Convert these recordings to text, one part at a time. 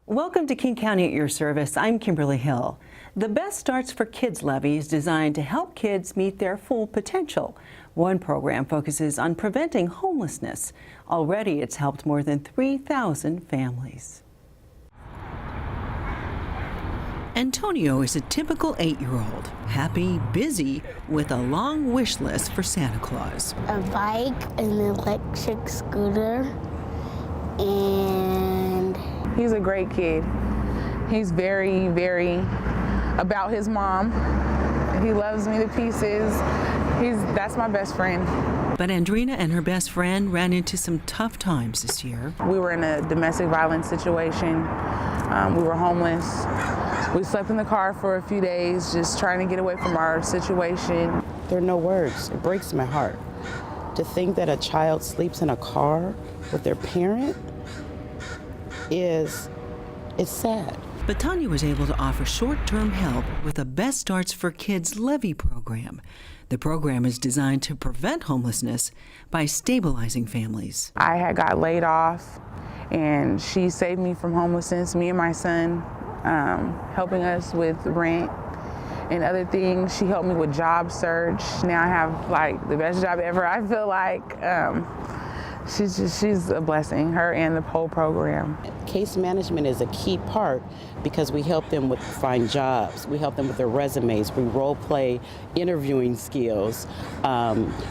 Welcome to King County at your service. I'm Kimberly Hill. The Best Starts for Kids levy is designed to help kids meet their full potential. One program focuses on preventing homelessness. Already, it's helped more than 3,000 families. Antonio is a typical 8-year-old, happy, busy, with a long wish list for Santa Claus. A bike, an electric scooter, and... He's a great kid. He's very, very about his mom. He loves me to pieces. That's my best friend. But Andrina and her best friend ran into some tough times this year. We were in a domestic violence situation. We were homeless. We slept in the car for a few days, just trying to get away from our situation. There are no words. It breaks my heart to think that a child sleeps in a car with their parent. It's sad. But Tanya was able to offer short-term help with a Best Starts for Kids levy program. The program is designed to prevent homelessness by stabilizing families. I had got laid off, and she saved me from homelessness, me and my son, helping us with rent and other things. She helped me with job search. Now I have like the best job ever. I feel like she's a blessing, her and the whole program. Case management is a key part because we help them with find jobs. We help them with their resumes. We role play interviewing skills.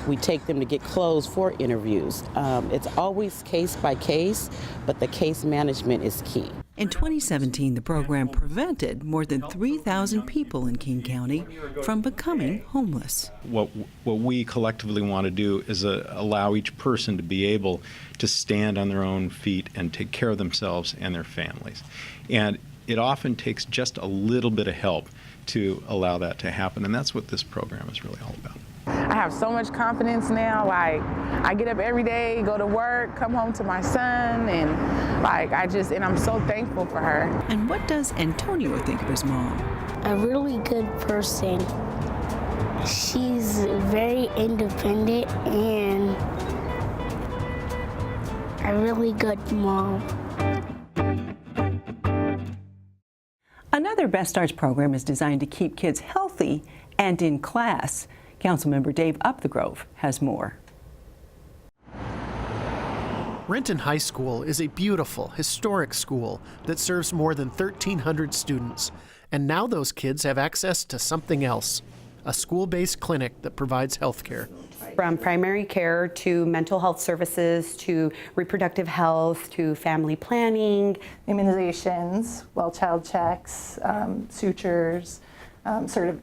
We take them to get clothes for interviews. It's always case by case, but the case management is key. In 2017, the program prevented more than 3,000 people in King County from becoming homeless. What we collectively want to do is allow each person to be able to stand on their own feet and take care of themselves and their families. And it often takes just a little bit of help to allow that to happen, and that's what this program is really all about. I have so much confidence now. Like, I get up every day, go to work, come home to my son, and I'm so thankful for her. And what does Antonio think of his mom? A really good person. She's very independent and a really good mom. Another Best Starts program is designed to keep kids healthy and in class. Councilmember Dave Upthegrove has more. Renton High School is a beautiful, historic school that serves more than 1,300 students. And now those kids have access to something else, a school-based clinic that provides health care. From primary care to mental health services to reproductive health to family planning. Immunizations, well-child checks, sutures, sort of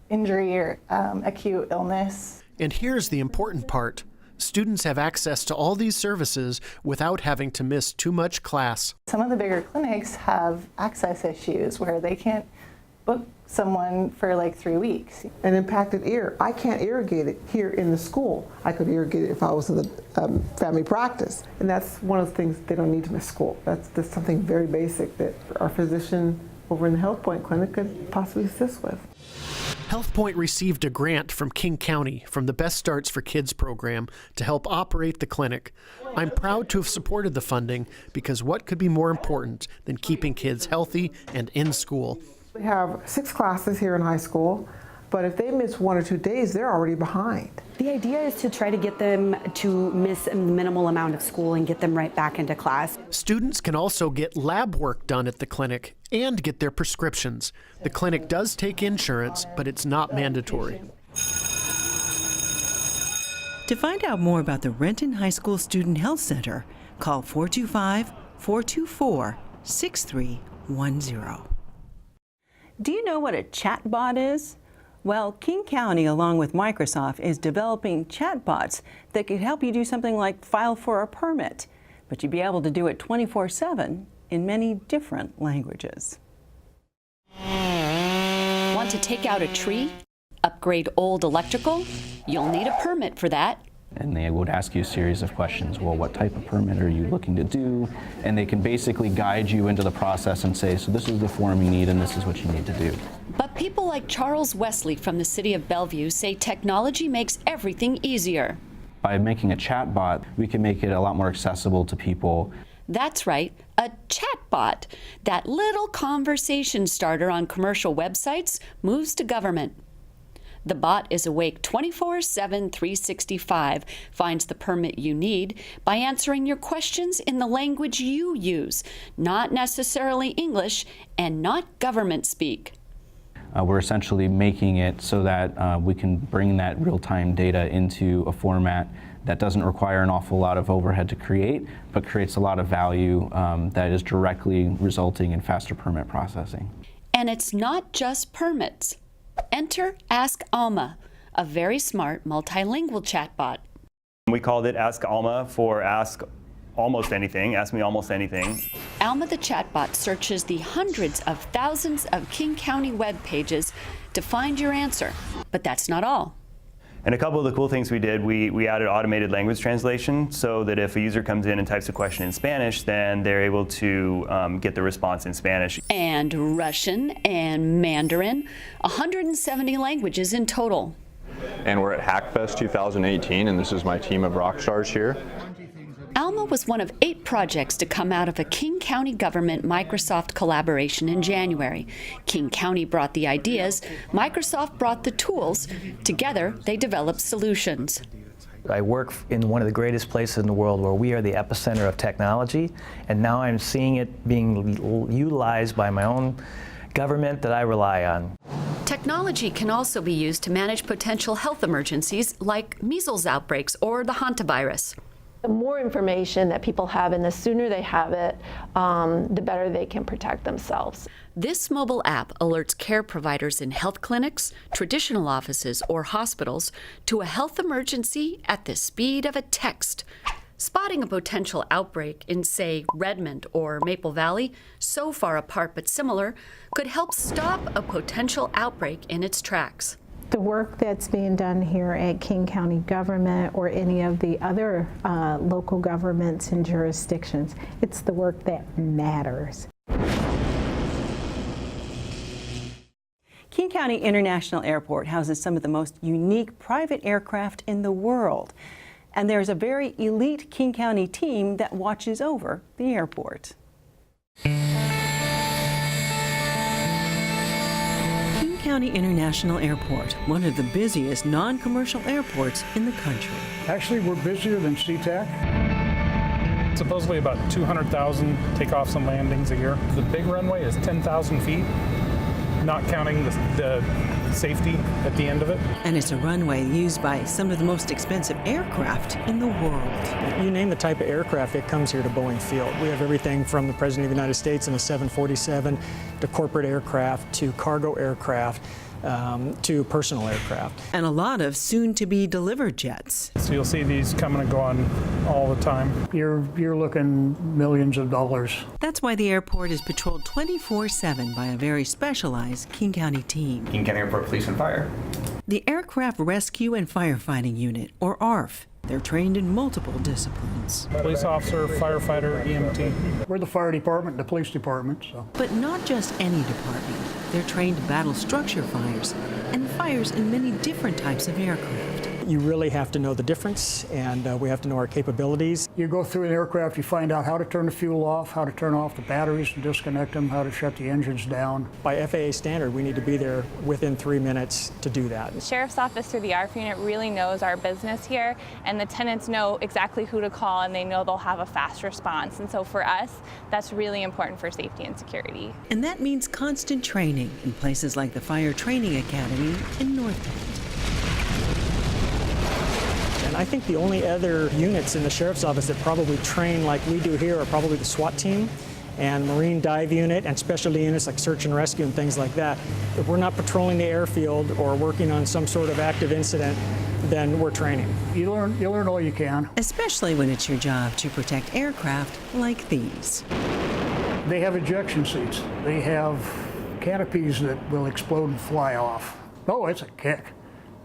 injury or acute illness. And here's the important part. Students have access to all these services without having to miss too much class. Some of the bigger clinics have access issues where they can't book someone for like 3 weeks. An impacted ear, I can't irrigate it here in the school. I could irrigate it if I was in the family practice. And that's one of the things, they don't need to miss school. That's something very basic that our physician over in the Health Point Clinic could possibly assist with. Health Point received a grant from King County from the Best Starts for Kids program to help operate the clinic. I'm proud to have supported the funding because what could be more important than keeping kids healthy and in school? We have 6 classes here in high school, but if they miss 1 or 2 days, they're already behind. The idea is to try to get them to miss a minimal amount of school and get them right back into class. Students can also get lab work done at the clinic and get their prescriptions. The clinic does take insurance, but it's not mandatory. To find out more about the Renton High School Student Health Center, call 425-424-6310. Do you know what a chatbot is? Well, King County, along with Microsoft, is developing chatbots that could help you do something like file for a permit, but you'd be able to do it 24/7 in many different languages. Want to take out a tree? Upgrade old electrical? You'll need a permit for that. And they would ask you a series of questions. Well, what type of permit are you looking to do? And they can basically guide you into the process and say, so this is the form you need and this is what you need to do. But people like Charles Wesley from the city of Bellevue say technology makes everything easier. By making a chatbot, we can make it a lot more accessible to people. That's right, a chatbot. That little conversation starter on commercial websites moves to government. The bot is awake 24/7, 365, finds the permit you need by answering your questions in the language you use, not necessarily English and not government speak. We're essentially making it so that we can bring that real-time data into a format that doesn't require an awful lot of overhead to create, but creates a lot of value that is directly resulting in faster permit processing. And it's not just permits. Enter Ask Alma, a very smart multilingual chatbot. We called it Ask Alma for Ask Almost Anything, Ask Me Almost Anything. Alma the chatbot searches the hundreds of thousands of King County web pages to find your answer. But that's not all. And a couple of the cool things we did, we added automated language translation so that if a user comes in and types a question in Spanish, then they're able to get the response in Spanish. And Russian and Mandarin, 170 languages in total. And we're at Hackfest 2018, and this is my team of rock stars here. Alma was one of 8 projects to come out of a King County government Microsoft collaboration in January. King County brought the ideas, Microsoft brought the tools. Together, they developed solutions. I work in one of the greatest places in the world where we are the epicenter of technology, and now I'm seeing it being utilized by my own government that I rely on. Technology can also be used to manage potential health emergencies like measles outbreaks or the hantavirus. The more information that people have and the sooner they have it, the better they can protect themselves. This mobile app alerts care providers in health clinics, traditional offices, or hospitals to a health emergency at the speed of a text. Spotting a potential outbreak in, say, Redmond or Maple Valley, so far apart but similar, could help stop a potential outbreak in its tracks. The work that's being done here at King County government or any of the other local governments and jurisdictions, it's the work that matters. King County International Airport houses some of the most unique private aircraft in the world. And there's a very elite King County team that watches over the airport. County International Airport, one of the busiest non-commercial airports in the country. Actually, we're busier than SeaTac. Supposedly about 200,000 takeoffs and landings a year. The big runway is 10,000 feet, not counting the safety at the end of it. And it's a runway used by some of the most expensive aircraft in the world. You name the type of aircraft, it comes here to Boeing Field. We have everything from the President of the United States in a 747 to corporate aircraft to cargo aircraft to personal aircraft. And a lot of soon-to-be delivered jets. So you'll see these coming and going all the time. You're looking millions of dollars. That's why the airport is patrolled 24/7 by a very specialized King County team. King County Airport Police and Fire. The Aircraft Rescue and Firefighting Unit, or ARF. They're trained in multiple disciplines. Police officer, firefighter, EMT. We're the fire department, the police department. So. But not just any department. They're trained to battle structure fires and fires in many different types of aircraft. You really have to know the difference, and we have to know our capabilities. You go through an aircraft, you find out how to turn the fuel off, how to turn off the batteries and disconnect them, how to shut the engines down. By FAA standard, we need to be there within 3 minutes to do that. The Sheriff's Office through the ARF unit really knows our business here, and the tenants know exactly who to call, and they know they'll have a fast response. And so for us, that's really important for safety and security. And that means constant training in places like the Fire Training Academy in North Bend. And I think the only other units in the Sheriff's Office that probably train like we do here are probably the SWAT team and Marine Dive Unit and specialty units like search and rescue and things like that. If we're not patrolling the airfield or working on some sort of active incident, then we're training. You learn all you can. Especially when it's your job to protect aircraft like these. They have ejection seats. They have canopies that will explode and fly off. Oh, it's a kick.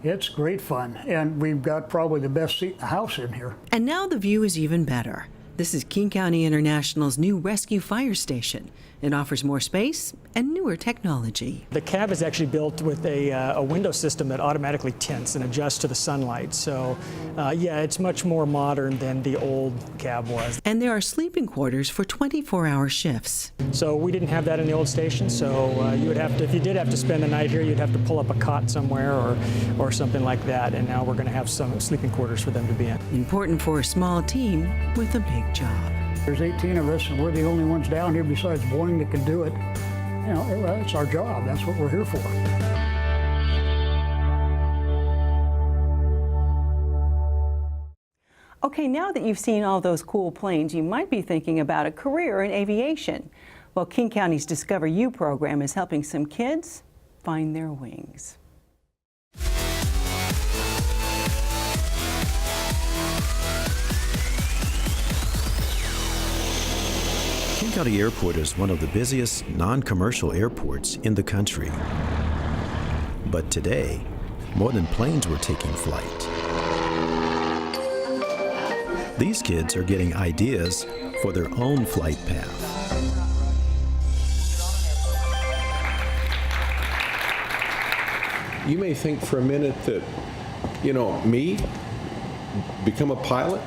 It's great fun, and we've got probably the best seat in the house in here. And now the view is even better. This is King County International's new rescue fire station. It offers more space and newer technology. The cab is actually built with a window system that automatically tints and adjusts to the sunlight. So, yeah, it's much more modern than the old cab was. And there are sleeping quarters for 24-hour shifts. So we didn't have that in the old station. So you would have to, if you did have to spend the night here, you'd have to pull up a cot somewhere or something like that. And now we're going to have some sleeping quarters for them to be in. Important for a small team with a big job. There's 18 of us, and we're the only ones down here besides Boeing that can do it. You know, it's our job. That's what we're here for. Okay, now that you've seen all those cool planes, you might be thinking about a career in aviation. Well, King County's Discover You program is helping some kids find their wings. King County Airport is one of the busiest non-commercial airports in the country. But today, more than planes were taking flight. These kids are getting ideas for their own flight path. You may think for a minute that, me, become a pilot?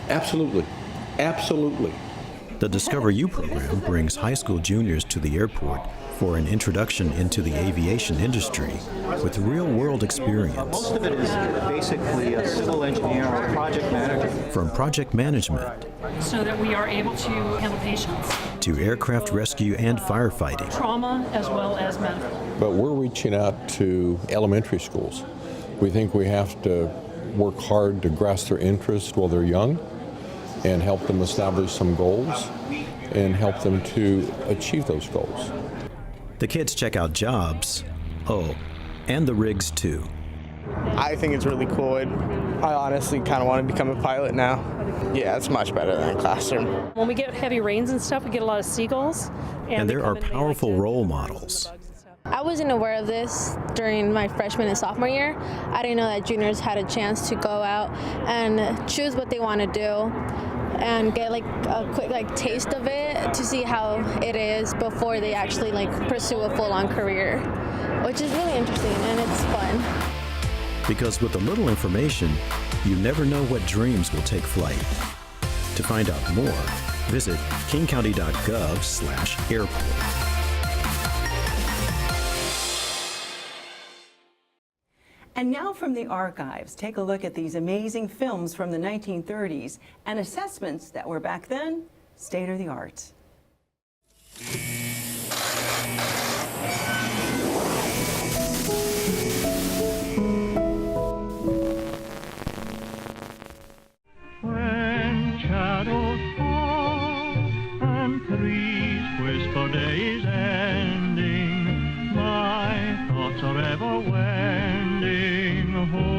Absolutely. Absolutely. The Discover You program brings high school juniors to the airport for an introduction into the aviation industry with real-world experience. Most of it is basically a civil engineer or project manager. From project management so that we are able to handle patients, to aircraft rescue and firefighting, trauma as well as medical. But we're reaching out to elementary schools. We think we have to work hard to grasp their interest while they're young and help them establish some goals and help them to achieve those goals. The kids check out jobs, and the rigs too. I think it's really cool. I honestly kind of want to become a pilot now. Yeah, it's much better than a classroom. When we get heavy rains and stuff, we get a lot of seagulls. And there are powerful role models. I wasn't aware of this during my freshman and sophomore year. I didn't know that juniors had a chance to go out and choose what they want to do and get a quick taste of it to see how it is before they actually pursue a full-on career, which is really interesting and it's fun. Because with a little information, you never know what dreams will take flight. To find out more, visit kingcounty.gov/airport. And now from the archives, take a look at these amazing films from the 1930s and assessments that were back then state of the art. When shadows fall and trees whisper day is ending, my thoughts are ever wending home.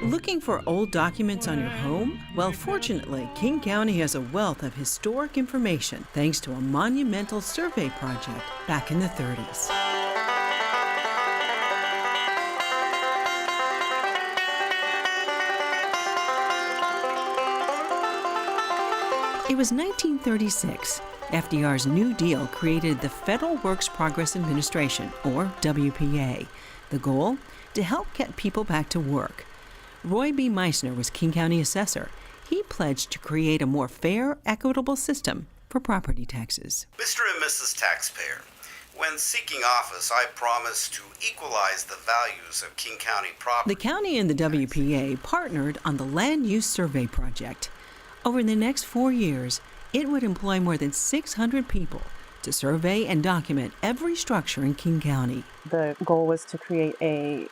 Looking for old documents on your home? Well, fortunately, King County has a wealth of historic information thanks to a monumental survey project back in the 30s. It was 1936. FDR's New Deal created the Federal Works Progress Administration, or WPA. The goal? To help get people back to work. Roy B. Meissner was King County assessor. He pledged to create a more fair, equitable system for property taxes. Mr. and Mrs. Taxpayer, when seeking office, I promised to equalize the values of King County property. The county and the WPA partnered on the Land Use Survey Project. Over the next 4 years, it would employ more than 600 people to survey and document every structure in King County. The goal was to create a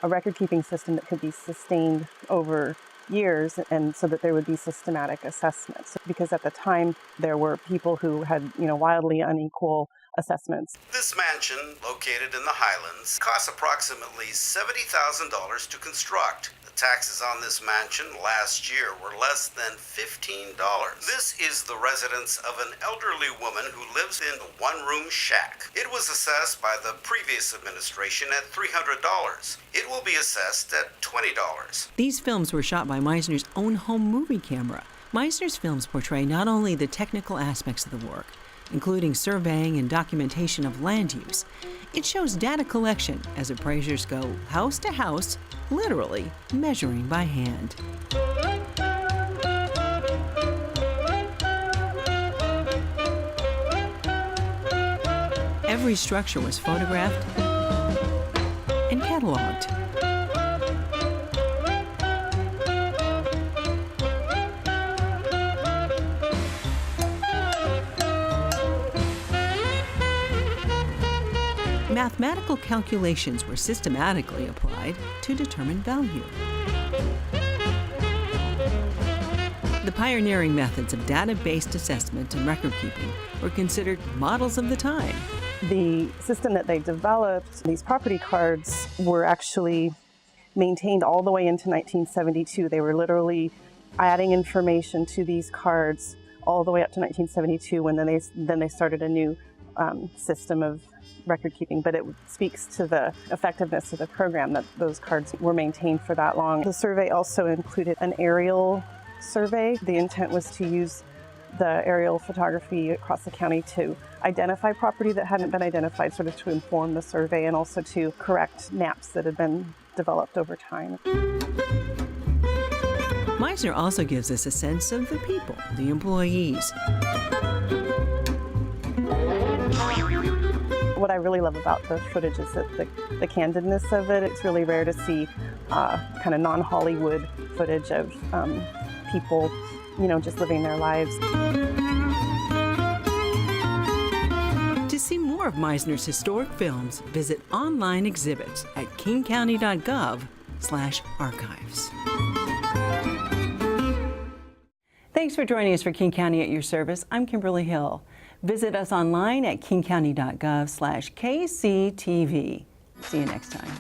record-keeping system that could be sustained over years, and so that there would be systematic assessments. Because at the time, there were people who had, wildly unequal assessments. This mansion, located in the Highlands, costs approximately $70,000 to construct. The Taxes on this mansion last year were less than $15. This is the residence of an elderly woman who lives in a one-room shack. It was assessed by the previous administration at $300. It will be assessed at $20. These films were shot by Meisner's own home movie camera. Meisner's films portray not only the technical aspects of the work, including surveying and documentation of land use. It shows data collection as appraisers go house to house, literally measuring by hand. Every structure was photographed and cataloged. Mathematical calculations were systematically applied to determine value. The pioneering methods of data-based assessment and record-keeping were considered models of the time. The system that they developed, these property cards, were actually maintained all the way into 1972. They were literally adding information to these cards all the way up to 1972, when then they started a new system of record keeping, but it speaks to the effectiveness of the program that those cards were maintained for that long. The survey also included an aerial survey. The intent was to use the aerial photography across the county to identify property that hadn't been identified, sort of to inform the survey, and also to correct maps that had been developed over time. Meisner also gives us a sense of the people, the employees. What I really love about the footage is that the candidness of it. It's really rare to see kind of non-Hollywood footage of people, just living their lives. To see more of Meisner's historic films, visit online exhibits at kingcounty.gov/archives. Thanks for joining us for King County at your service. I'm Kimberly Hill. Visit us online at kingcounty.gov/KCTV. See you next time.